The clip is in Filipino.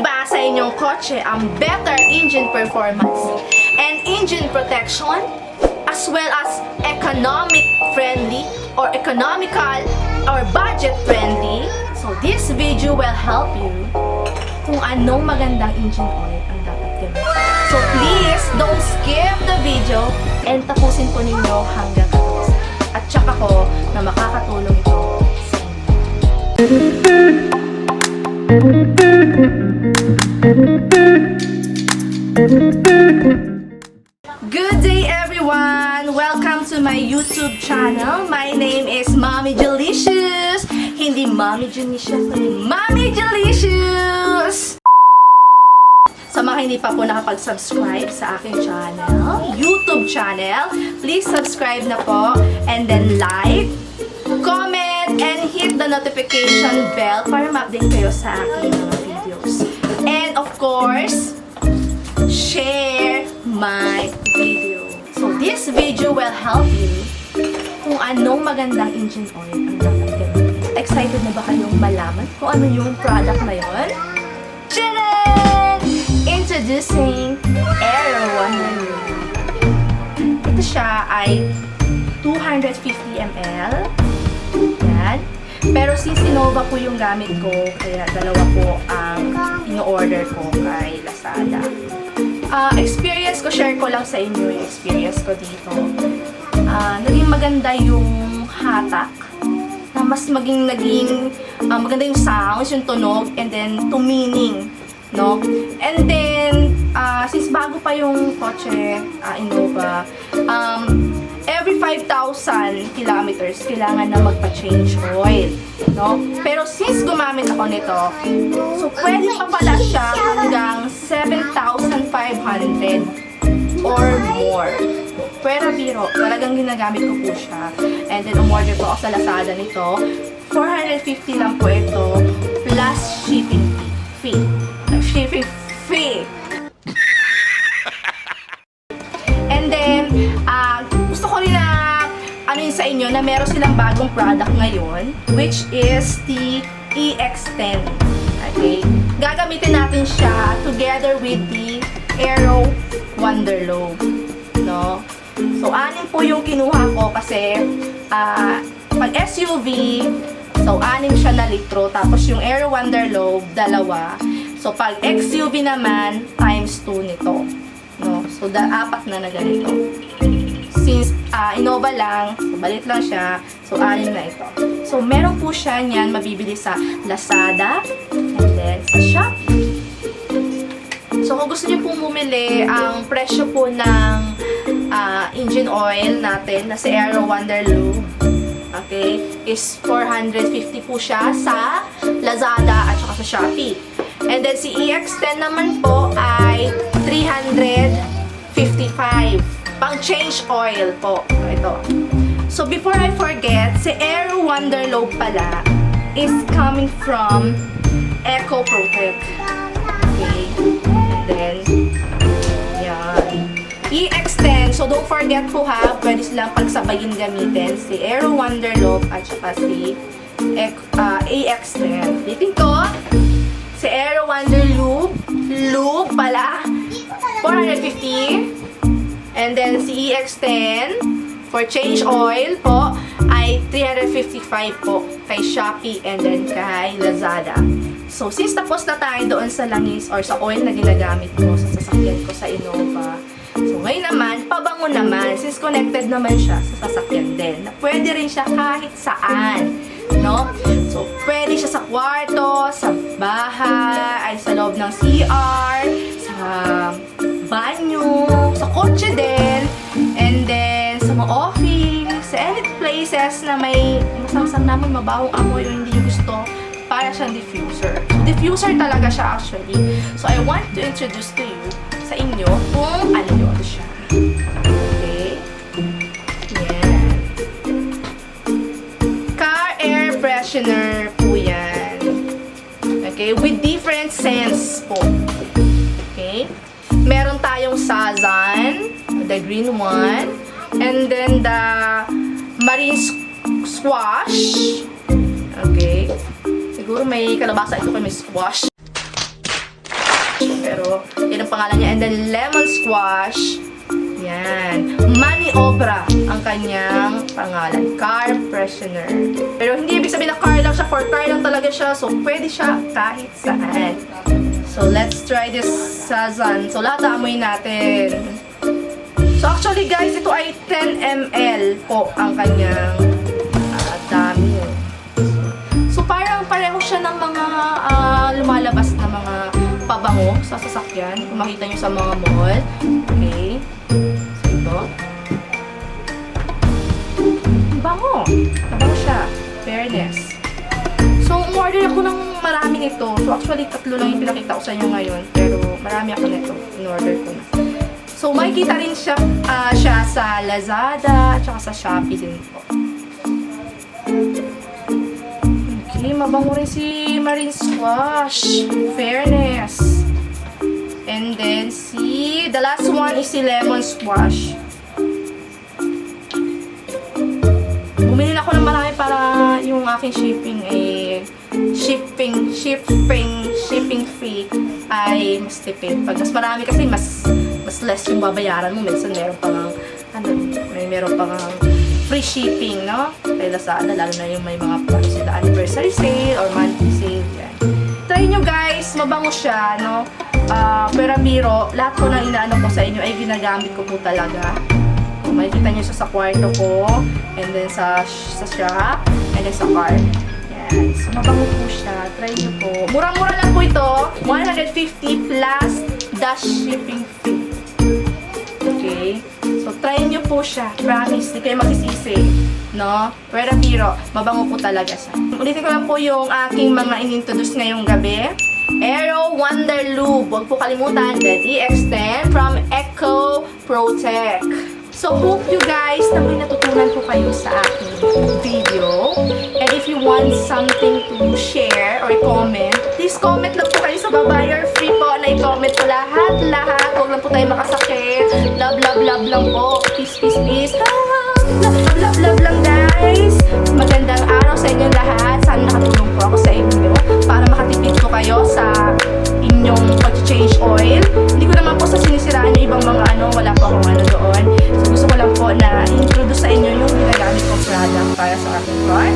ba sa inyong kotse ang better engine performance and engine protection as well as economic friendly or economical or budget friendly? So this video will help you kung anong magandang engine oil ang dapat gamitin. So please don't skip the video and tapusin po ninyo hanggang katapos. At tsaka ko na makakatulong ito sa inyo. Good day everyone! Welcome to my YouTube channel. My name is Mommy Juliecious. Hindi Mommy Juliecious, kundi Mommy Juliecious! Sa mga hindi pa po nakapag-subscribe sa aking channel, YouTube channel, please subscribe na po and then like, comment, and hit the notification bell para ma-update kayo sa aking mga videos. And of course, share my video. So this video will help you kung anong magandang engine oil ang dapat gamitin. Excited na ba kayong malaman kung ano yung product na yun? Introducing Aero 100. Ito siya ay 250 ml. Yan. Pero since Innova po yung gamit ko, kaya dalawa po ang ino-order ko kay Lazada. Experience ko, share ko lang sa inyo yung experience ko dito. Naging maganda yung hatak. Na mas maganda yung sounds, yung tunog, and then tumining. No? And then, since bago pa yung kotse, Innova, every 5,000 kilometers, kailangan na magpa-change oil. No? Pero since gumamit ako nito, so pwede pa pala siya hanggang 7,500 or more. Pero biro, talagang ginagamit ko po siya. And then, umorder po ako sa Lazada nito. 450 lang po ito, plus shipping fee. Shipping fee. And then, gusto ko rin na ano yun sa inyo na meron silang bagong product ngayon, which is the EX10. Okay? Gagamitin natin siya together with the Aero Wonder Lube. No? So, anin po yung kinuha ko kasi pag SUV, so 6 siya na litro, tapos yung Aero Wonder Lube, 2. So, pag XUV naman, times 2 nito. No? So, 4 na ganito. Since Innova lang, so balit lang siya, so 6 na ito. So, meron po siya niyan mabibili sa Lazada and then sa Shopee. So, kung gusto niyo pong bumili, ang presyo po ng engine oil natin na si Aero Wonder Lube, okay, is 450 po siya sa Lazada at saka sa Shopee. And then si EX10 naman po ay 355. Pang change oil po. Ito. So before I forget, si Aero Wonder Lube pala is coming from Eco Protect. Okay. And then, yan. EX10. So don't forget po ha, pwede silang pagsabayin gamitin. Si Aero Wonder Lube at saka si EX10. Litin ko. Si Aero Wonder Lube pala, 450. And then si EX10, for change oil po, ay 355 po kay Shopee and then kay Lazada. So, since tapos na tayo doon sa langis or sa oil na ginagamit ko sa sasakyan ko sa Innova, so ngayon naman, pabango naman, since connected naman siya sa sasakyan din, na pwede rin siya kahit saan. No? So, pwede siya sa kwarto, sa bahay, ay sa loob ng CR, sa banyo, sa kotse din, and then sa mga office, sa any places na may masang naman mabawang amoy o hindi nyo gusto, para siyang diffuser. So, diffuser talaga siya actually. So, I want to introduce to you, sa inyo, kung ano yun siya. Okay? Yan. Freshener po yan. Okay? With different scents po. Okay? Meron tayong SAZAN, the green one, and then the marine squash. Okay? Siguro may kalabasa ito kay may squash. pangalan niya. And then lemon squash. Yan. Maniobra ang kanyang pangalan. Car freshener. Pero hindi ibig sabihin na car lang siya. For car lang talaga siya. So, pwede siya kahit saan. So, let's try this SAZAN. So, lahat amoy natin. So, actually guys, ito ay 10 ml po ang kanyang dami. So, parang pareho siya ng mga lumalabas na mga pabango sa sasakyan. Kung makita nyo sa mga mall. Okay. Bango. Nabango siya. Fairness. So, umorder ako ng marami nito. So, actually, 3 lang yung pinakita ko sa inyo ngayon. Pero, marami ako nito. In-order ko na. So, makikita rin siya, sa Lazada at sa Shopee din po. Okay, mabango rin si Marine Squash. Fairness. And then, the last one is si Lemon Squash. Bumili ako ng marami para yung aking shipping fee ay mas tipid. Pag mas marami kasi mas less yung babayaran mo. Minsan meron pang meron pang free shipping, no? Kay Lazada, lalo na yung may mga anniversary sale or monthly sale. Yan. Try nyo guys, mabango siya, no? Pero biro, lahat ko na inaano ko sa inyo ay ginagamit ko po talaga. Makikita nyo siya sa kwarto ko, and then sa shop, and then sa car. Yan. So, mabango po siya. Try nyo po. Murang-mura lang po ito. 150 plus dash shipping fee. Okay? So, try nyo po siya. Promise, di kayo magsisisi. No? Pero biro, mabango po talaga siya. Ulitin ko lang po yung aking mga inintroduce ngayong gabi. Aero Wonder Lube. Huwag po kalimutan. Then, E-Extend from Eco Protect. So, hope you guys na may natutunan po kayo sa aking video. And if you want something to share or comment, please comment lang po kayo sa baba. You're free po na i-comment po lahat. Huwag lang po tayo makasakit. Love lang po. Peace. Love lang guys. Magandang araw sa inyong lahat. Sana nakatulong po ako sa inyo para makatipid po kayo sa inyong pag-change oil. Hindi ko naman po sa sinisiraan yung ibang mga wala po akong doon. So gusto ko lang po na introduce sa inyo yung ginagamit kong product para sa aking car.